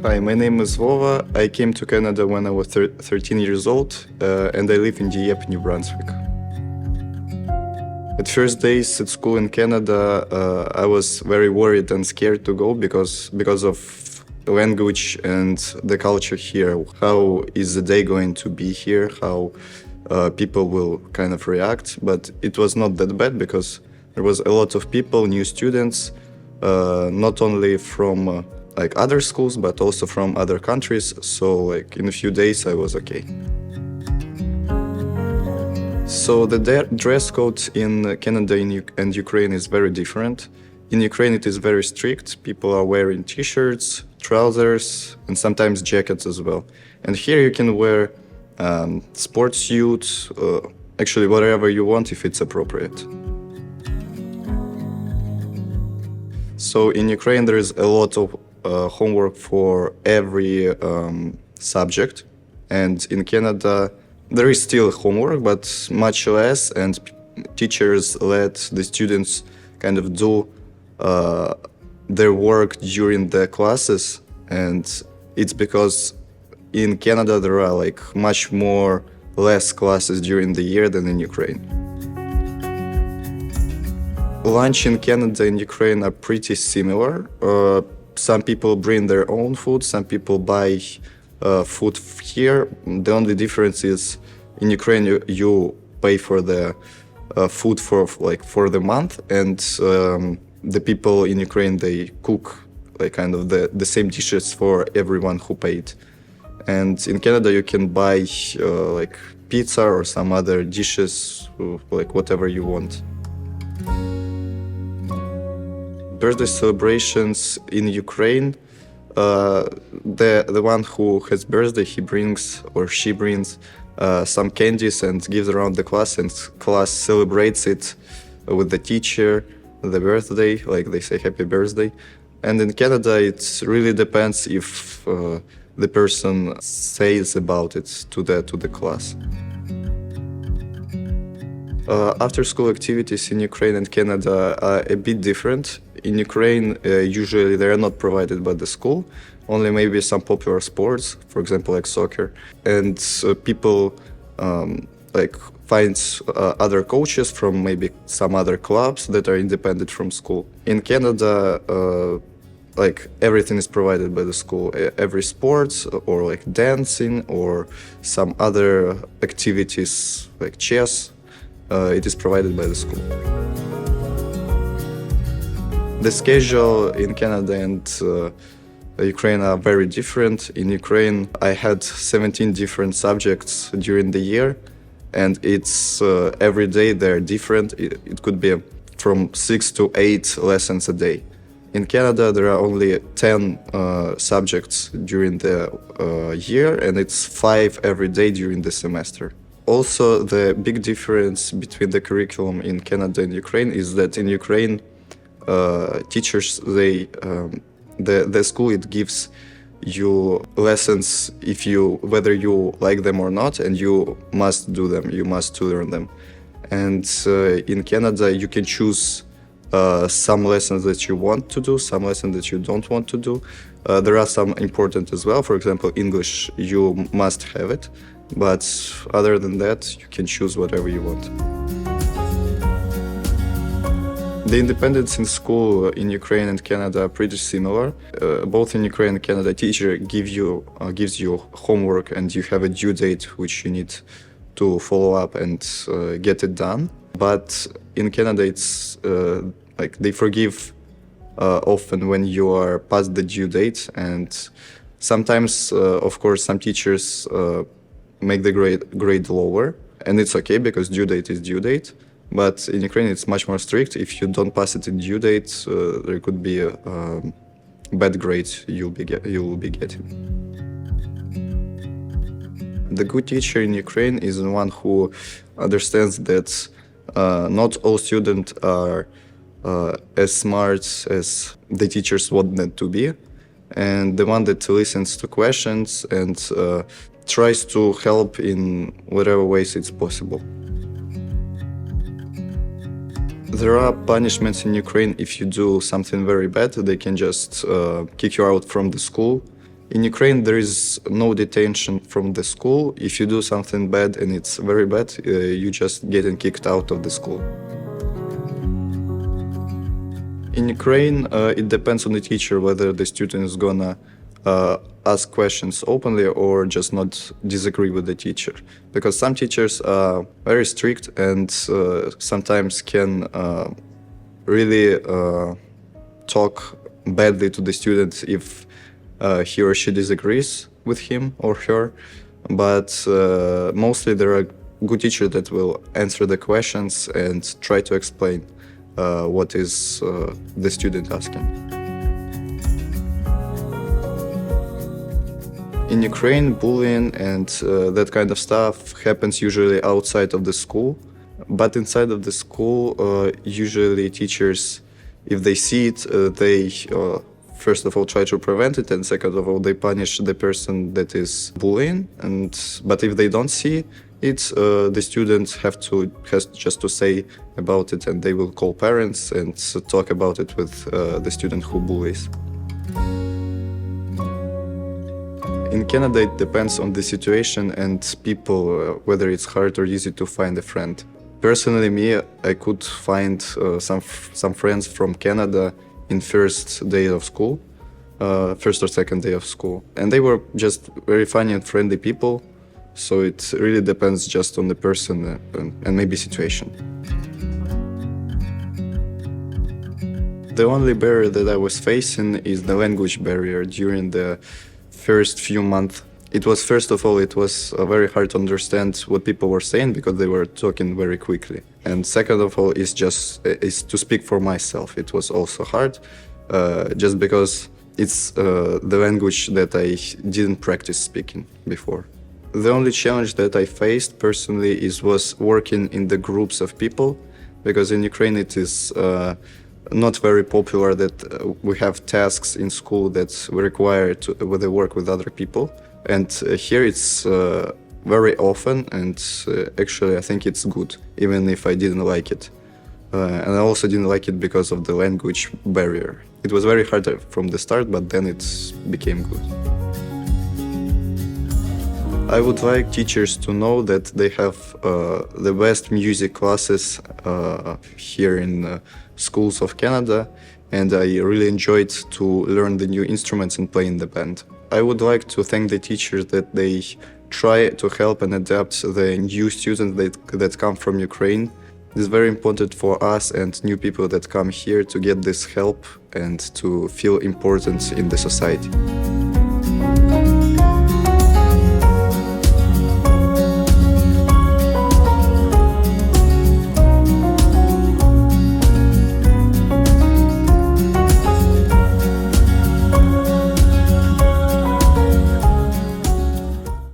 Hi, my name is Vova. I came to Canada when I was 13 years old, and I live in Dieppe, New Brunswick. At first days at school in Canada, I was very worried and scared to go because of the language and the culture here. How is the day going to be here? How people will kind of react? But it was not that bad because there was a lot of people, new students, not only from like other schools, but also from other countries. So like in a few days, I was okay. So the dress code in Canada and Ukraine is very different. In Ukraine, it is very strict. People are wearing t-shirts, trousers, and sometimes jackets as well. And here you can wear sports suits, actually whatever you want if it's appropriate. So in Ukraine, there is a lot of homework for every subject. And in Canada, there is still homework, but much less, and teachers let the students kind of do their work during the classes. And it's because in Canada, there are like much less classes during the year than in Ukraine. Lunch in Canada and Ukraine are pretty similar. Some people bring their own food, some people buy food here. The only difference is in Ukraine you pay for the food for the month, and the people in Ukraine, they cook like kind of the same dishes for everyone who paid. And in Canada you can buy like pizza or some other dishes, like whatever you want. Birthday celebrations in Ukraine, the one who has birthday, he brings or she brings some candies and gives around the class, and class celebrates it with the teacher, the birthday, like they say happy birthday. And in Canada, it really depends if the person says about it to the class. After-school activities in Ukraine and Canada are a bit different. In Ukraine, usually they are not provided by the school, only maybe some popular sports, for example, like soccer. And people like find other coaches from maybe some other clubs that are independent from school. In Canada, like everything is provided by the school. Every sports or like dancing or some other activities like chess, it is provided by the school. The schedule in Canada and Ukraine are very different. In Ukraine, I had 17 different subjects during the year, and it's every day they're different. It could be from 6 to 8 lessons a day. In Canada, there are only 10 subjects during the year, and it's 5 every day during the semester. Also, the big difference between the curriculum in Canada and Ukraine is that in Ukraine, teachers, the school, it gives you lessons whether you like them or not, and you must do them, you must learn them. And in Canada, you can choose some lessons that you want to do, some lessons that you don't want to do. There are some important as well. For example, English, you must have it, but other than that, you can choose whatever you want. The independence in school in Ukraine and Canada are pretty similar. Both in Ukraine and Canada, teacher gives you homework, and you have a due date which you need to follow up and get it done. But in Canada, it's like they forgive often when you are past the due date, and sometimes, of course, some teachers make the grade lower, and it's okay because due date is due date. But in Ukraine, it's much more strict. If you don't pass it in due date, there could be a bad grade you will be getting. The good teacher in Ukraine is the one who understands that not all students are as smart as the teachers want them to be, and the one that listens to questions and tries to help in whatever ways it's possible. There are punishments in Ukraine if you do something very bad. They can just kick you out from the school. In Ukraine, there is no detention from the school. If you do something bad and it's very bad, you just getting kicked out of the school. In Ukraine, it depends on the teacher whether the student is gonna ask questions openly or just not disagree with the teacher. Because some teachers are very strict and sometimes can really talk badly to the student if he or she disagrees with him or her. But mostly there are good teachers that will answer the questions and try to explain what is the student asking. In Ukraine, bullying and that kind of stuff happens usually outside of the school. But inside of the school, usually teachers, if they see it, they first of all try to prevent it, and second of all, they punish the person that is bullying. But if they don't see it, the students has just to say about it, and they will call parents and talk about it with the student who bullies. In Canada, it depends on the situation and people, whether it's hard or easy to find a friend. Personally, me, I could find some friends from Canada in first day of school, first or second day of school. And they were just very funny and friendly people. So it really depends just on the person and maybe situation. The only barrier that I was facing is the language barrier during the first few months. It was, first of all, it was very hard to understand what people were saying because they were talking very quickly. And second of all, is to speak for myself. It was also hard, just because it's the language that I didn't practice speaking before. The only challenge that I faced personally was working in the groups of people, because in Ukraine it is not very popular that we have tasks in school that we require to work with other people. And here it's very often, and actually I think it's good, even if I didn't like it. And I also didn't like it because of the language barrier. It was very hard from the start, but then it became good. I would like teachers to know that they have the best music classes here in schools of Canada, and I really enjoyed to learn the new instruments and play in the band. I would like to thank the teachers that they try to help and adapt the new students that come from Ukraine. It's very important for us and new people that come here to get this help and to feel important in the society.